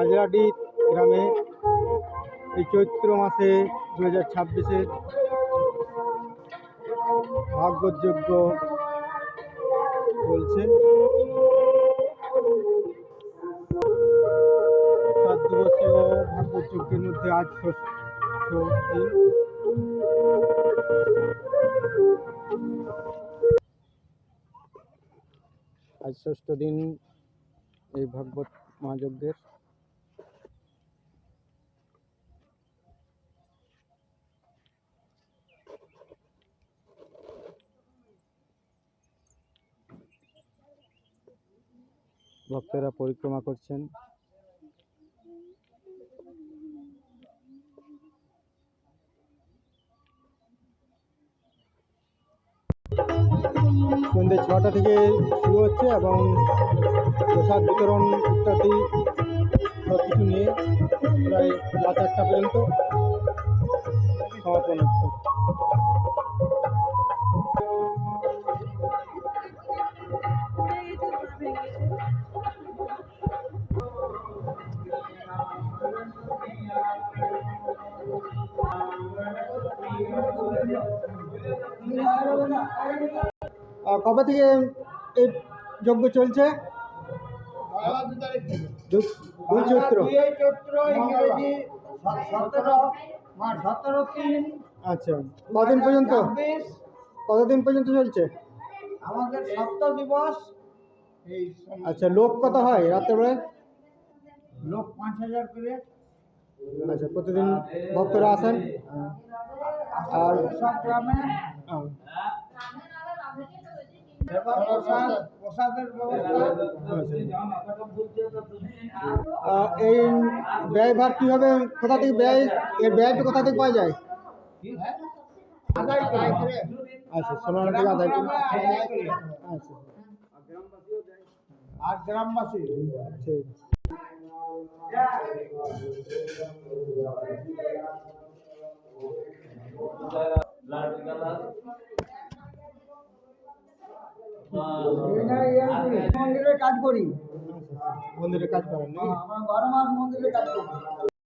মাজরাডি গ্রামে এই চৈত্র মাসে 2026-এর ভাগবতযজ্ঞ চলছে। 7 দিবসীয় ভাগবতযজ্ঞের মধ্যে আজ ষষ্ঠ দিন। আজ ষষ্ঠ দিন এই ভাগবত মহাযজ্ঞের। ভক্তরা পরিক্রমা করছেন। সন্ধ্যে 6টা থেকে শুরু হচ্ছে এবং প্রসাদ বিতরণ ইত্যাদি সব কিছু নিয়ে প্রায় রাত 1টা পর্যন্ত সমাপন হচ্ছে। কবে থেকে এই যজ্ঞ চলছে? 2 চৈত্র। আচ্ছা, কতদিন পর্যন্ত চলছে? আমাদের 7 দিবস। আচ্ছা, লোক কত হয় রাত্রেবেলায়? লোক 5000 করে। আচ্ছা, প্রতিদিন ভক্তরা আসেন আর সব গ্রামে প্রসাদের এই ব্যয়ভার কীভাবে, কোথা থেকে ব্যয়টা কোথা থেকে পাওয়া যায়? আচ্ছা, সোনার থেকে আদায় করে। আচ্ছা, আর গ্রামবাসী ঠিক। মন্দিরে কাজ করি। মন্দিরে কাজ করেন? আমার 12 মাস মন্দিরে কাজ করি।